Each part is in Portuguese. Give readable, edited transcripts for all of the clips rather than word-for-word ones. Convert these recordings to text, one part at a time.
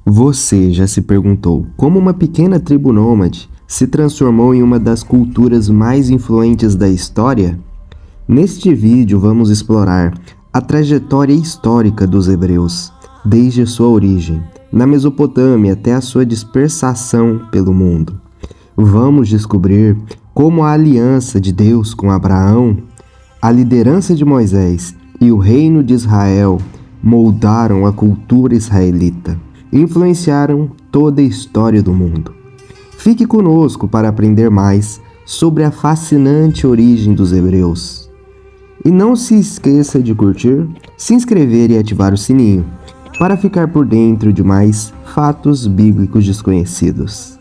Você já se perguntou como uma pequena tribo nômade se transformou em uma das culturas mais influentes da história? Neste vídeo vamos explorar a trajetória histórica dos hebreus, desde a sua origem, na Mesopotâmia até a sua dispersação pelo mundo. Vamos descobrir como a aliança de Deus com Abraão, a liderança de Moisés e o reino de Israel moldaram a cultura israelita e influenciaram toda a história do mundo. Fique conosco para aprender mais sobre a fascinante origem dos hebreus. E não se esqueça de curtir, se inscrever e ativar o sininho para ficar por dentro de mais fatos bíblicos desconhecidos.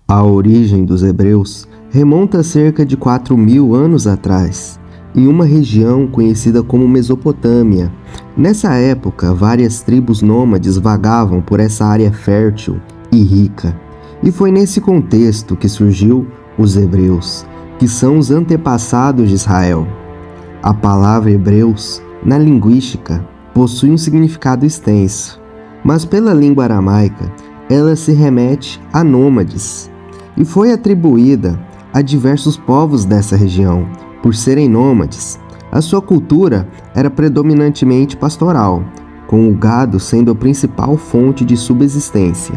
A origem dos hebreus remonta a cerca de 4.000 anos atrás, em uma região conhecida como Mesopotâmia. Nessa época, várias tribos nômades vagavam por essa área fértil e rica, e foi nesse contexto que surgiu os hebreus, que são os antepassados de Israel. A palavra hebreus, na linguística, possui um significado extenso, mas pela língua aramaica, ela se remete a nômades, e foi atribuída a diversos povos dessa região. Por serem nômades, a sua cultura era predominantemente pastoral, com o gado sendo a principal fonte de subsistência.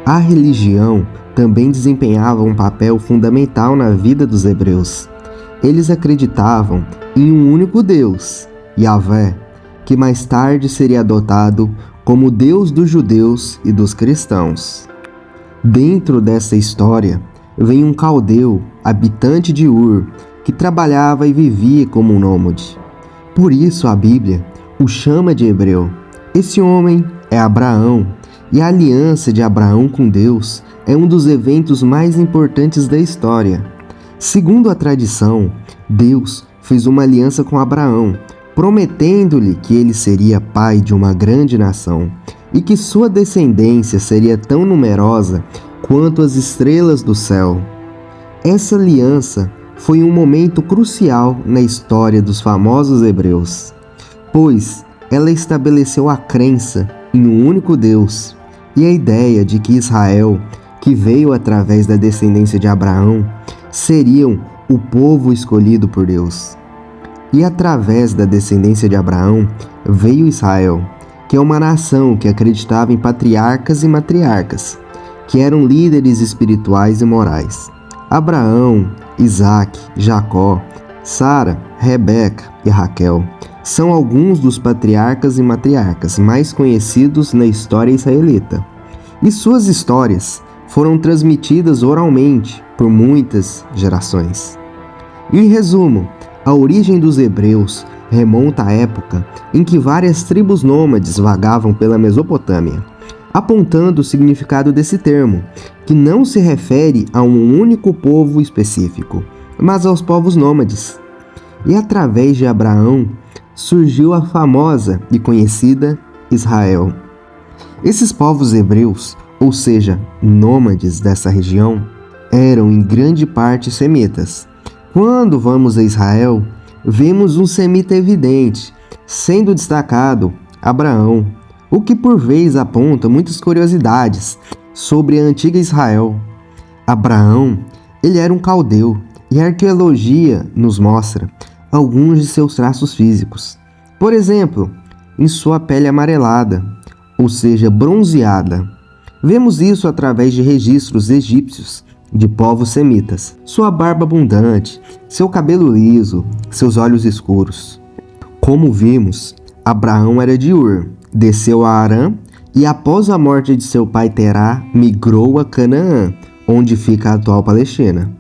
A religião também desempenhava um papel fundamental na vida dos hebreus. Eles acreditavam em um único Deus, Yahvé, que mais tarde seria adotado como Deus dos judeus e dos cristãos. Dentro dessa história, vem um caldeu, habitante de Ur, que trabalhava e vivia como um nômade. Por isso a Bíblia o chama de hebreu. Esse homem é Abraão, e a aliança de Abraão com Deus é um dos eventos mais importantes da história. Segundo a tradição, Deus fez uma aliança com Abraão, prometendo-lhe que ele seria pai de uma grande nação e que sua descendência seria tão numerosa quanto as estrelas do céu. Essa aliança foi um momento crucial na história dos famosos hebreus, pois ela estabeleceu a crença em um único Deus e a ideia de que Israel, que veio através da descendência de Abraão, seriam o povo escolhido por Deus. E através da descendência de Abraão veio Israel, que é uma nação que acreditava em patriarcas e matriarcas, que eram líderes espirituais e morais. Abraão, Isaac, Jacó, Sara, Rebeca e Raquel são alguns dos patriarcas e matriarcas mais conhecidos na história israelita. E suas histórias foram transmitidas oralmente por muitas gerações. Em resumo, a origem dos hebreus remonta à época em que várias tribos nômades vagavam pela Mesopotâmia, apontando o significado desse termo, que não se refere a um único povo específico, mas aos povos nômades. E através de Abraão surgiu a famosa e conhecida Israel. Esses povos hebreus, ou seja, nômades dessa região, eram em grande parte semitas. Quando vamos a Israel, vemos um semita evidente, sendo destacado Abraão, o que por vez aponta muitas curiosidades sobre a antiga Israel. Abraão, ele era um caldeu, e a arqueologia nos mostra alguns de seus traços físicos. Por exemplo, em sua pele amarelada, ou seja, bronzeada. Vemos isso através de registros egípcios de povos semitas. Sua barba abundante, seu cabelo liso, seus olhos escuros. Como vimos, Abraão era de Ur, desceu a Harã e após a morte de seu pai Terá, migrou a Canaã, onde fica a atual Palestina.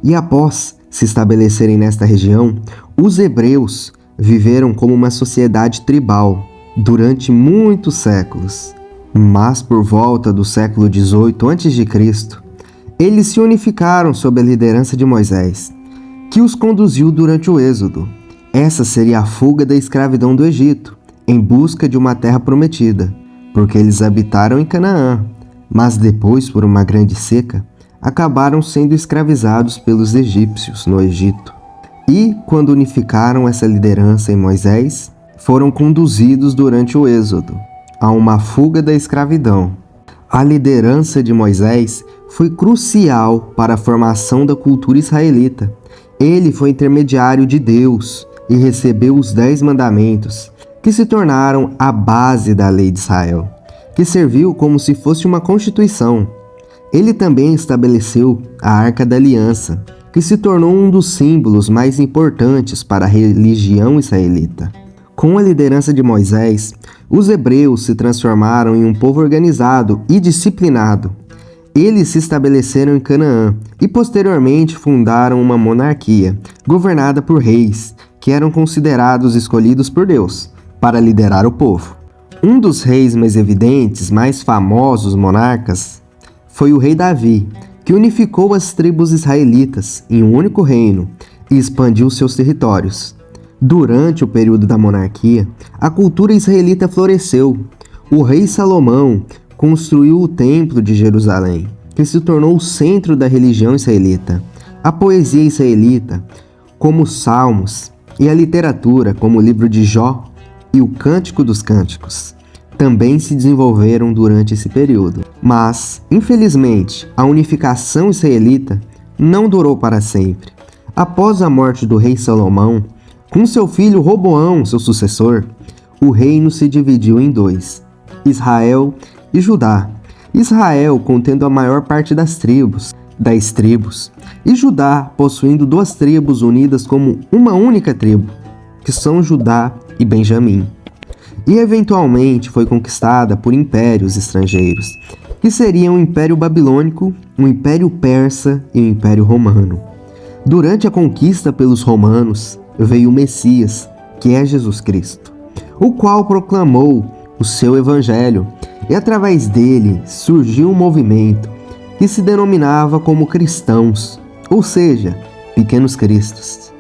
E após se estabelecerem nesta região, os hebreus viveram como uma sociedade tribal durante muitos séculos. Mas por volta do século XVIII a.C., eles se unificaram sob a liderança de Moisés, que os conduziu durante o Êxodo. Essa seria a fuga da escravidão do Egito, em busca de uma terra prometida, porque eles habitaram em Canaã, mas depois, por uma grande seca, acabaram sendo escravizados pelos egípcios no Egito. E, quando unificaram essa liderança em Moisés, foram conduzidos durante o Êxodo a uma fuga da escravidão. A liderança de Moisés foi crucial para a formação da cultura israelita. Ele foi intermediário de Deus e recebeu os 10 mandamentos, que se tornaram a base da lei de Israel, que serviu como se fosse uma constituição. Ele também estabeleceu a Arca da Aliança, que se tornou um dos símbolos mais importantes para a religião israelita. Com a liderança de Moisés, os hebreus se transformaram em um povo organizado e disciplinado. Eles se estabeleceram em Canaã e posteriormente fundaram uma monarquia, governada por reis, que eram considerados escolhidos por Deus para liderar o povo. Um dos reis mais evidentes, mais famosos monarcas, foi o rei Davi, que unificou as tribos israelitas em um único reino e expandiu seus territórios. Durante o período da monarquia, a cultura israelita floresceu. O rei Salomão construiu o Templo de Jerusalém, que se tornou o centro da religião israelita. A poesia israelita, como os Salmos, e a literatura, como o livro de Jó e o Cântico dos Cânticos, também se desenvolveram durante esse período. Mas, infelizmente, a unificação israelita não durou para sempre. Após a morte do rei Salomão, com seu filho Roboão, seu sucessor, o reino se dividiu em 2, Israel e Judá. Israel contendo a maior parte das tribos, 10 tribos, e Judá possuindo 2 tribos unidas como uma única tribo, que são Judá e Benjamim. E eventualmente foi conquistada por impérios estrangeiros, que seriam o Império Babilônico, o Império Persa e o Império Romano. Durante a conquista pelos romanos, veio o Messias, que é Jesus Cristo, o qual proclamou o seu evangelho, e através dele surgiu um movimento que se denominava como cristãos, ou seja, pequenos cristos.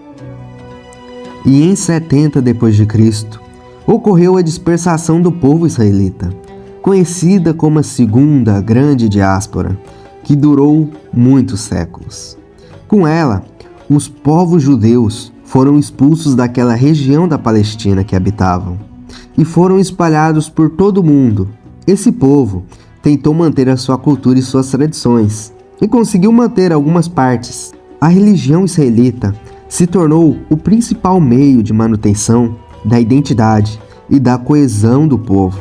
E em 70 d.C., ocorreu a dispersação do povo israelita, conhecida como a Segunda Grande Diáspora, que durou muitos séculos. Com ela, os povos judeus foram expulsos daquela região da Palestina que habitavam e foram espalhados por todo o mundo. Esse povo tentou manter a sua cultura e suas tradições e conseguiu manter algumas partes. A religião israelita se tornou o principal meio de manutenção da identidade e da coesão do povo,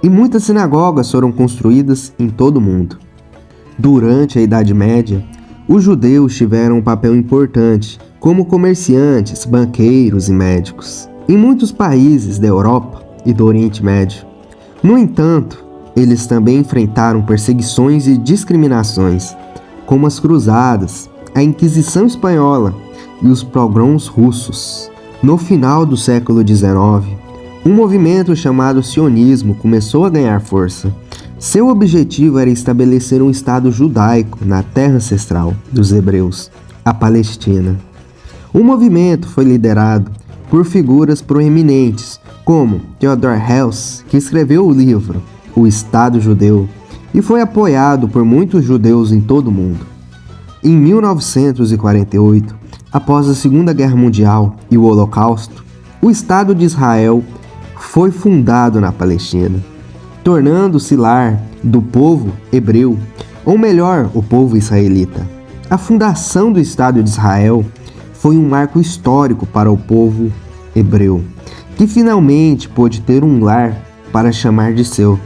e muitas sinagogas foram construídas em todo o mundo. Durante a Idade Média, os judeus tiveram um papel importante como comerciantes, banqueiros e médicos em muitos países da Europa e do Oriente Médio. No entanto, eles também enfrentaram perseguições e discriminações, como as cruzadas, a Inquisição Espanhola e os pogroms russos. No final do século XIX, um movimento chamado sionismo começou a ganhar força. Seu objetivo era estabelecer um Estado judaico na terra ancestral dos hebreus, a Palestina. O movimento foi liderado por figuras proeminentes, como Theodor Herzl, que escreveu o livro O Estado Judeu, e foi apoiado por muitos judeus em todo o mundo. Em 1948, após a Segunda Guerra Mundial e o Holocausto, o Estado de Israel foi fundado na Palestina, tornando-se lar do povo hebreu, ou melhor, o povo israelita. A fundação do Estado de Israel foi um marco histórico para o povo hebreu, que finalmente pôde ter um lar para chamar de seu.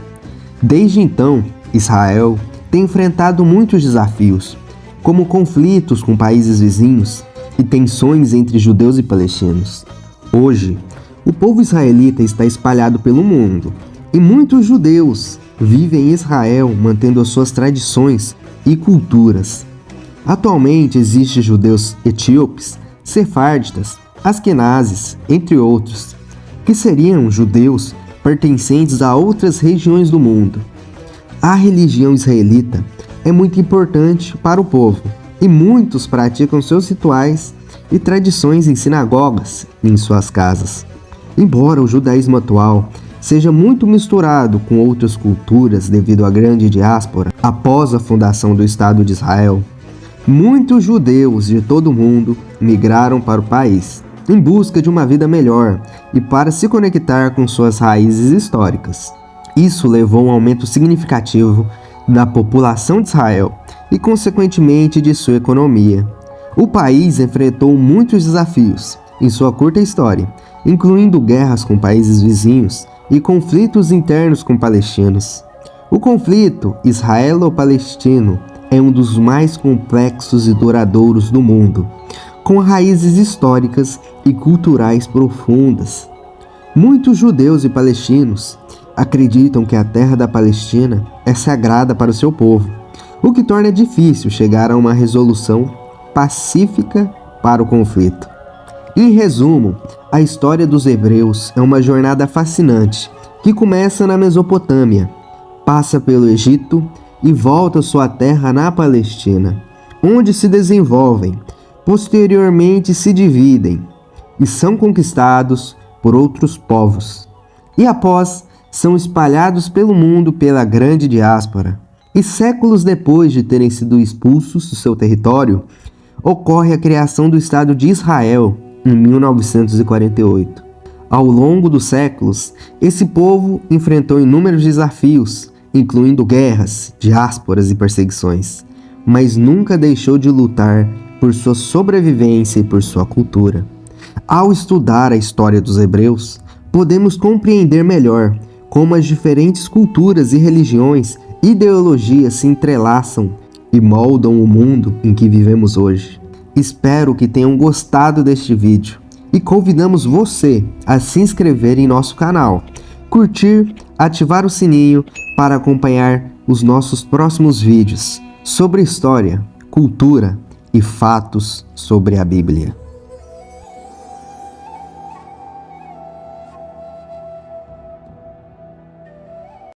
Desde então, Israel tem enfrentado muitos desafios, como conflitos com países vizinhos e tensões entre judeus e palestinos. Hoje, o povo israelita está espalhado pelo mundo, e muitos judeus vivem em Israel mantendo as suas tradições e culturas. Atualmente existem judeus etíopes, sefárditas, asquenazes, entre outros, que seriam judeus pertencentes a outras regiões do mundo. A religião israelita é muito importante para o povo, e muitos praticam seus rituais e tradições em sinagogas e em suas casas. Embora o judaísmo atual seja muito misturado com outras culturas devido à grande diáspora após a fundação do Estado de Israel, muitos judeus de todo o mundo migraram para o país em busca de uma vida melhor e para se conectar com suas raízes históricas. Isso levou a um aumento significativo da população de Israel e, consequentemente, de sua economia. O país enfrentou muitos desafios em sua curta história, incluindo guerras com países vizinhos e conflitos internos com palestinos. O conflito israelo-palestino é um dos mais complexos e duradouros do mundo, com raízes históricas e culturais profundas. Muitos judeus e palestinos acreditam que a terra da Palestina é sagrada para o seu povo, o que torna difícil chegar a uma resolução pacífica para o conflito. Em resumo, a história dos hebreus é uma jornada fascinante que começa na Mesopotâmia, passa pelo Egito e volta à sua terra na Palestina, onde se desenvolvem, posteriormente se dividem e são conquistados por outros povos. E após, são espalhados pelo mundo pela grande diáspora. E séculos depois de terem sido expulsos do seu território, ocorre a criação do Estado de Israel, em 1948. Ao longo dos séculos, esse povo enfrentou inúmeros desafios, incluindo guerras, diásporas e perseguições, mas nunca deixou de lutar por sua sobrevivência e por sua cultura. Ao estudar a história dos hebreus, podemos compreender melhor como as diferentes culturas e religiões e ideologias se entrelaçam e moldam o mundo em que vivemos hoje. Espero que tenham gostado deste vídeo e convidamos você a se inscrever em nosso canal, curtir, ativar o sininho para acompanhar os nossos próximos vídeos sobre história, cultura e fatos sobre a Bíblia.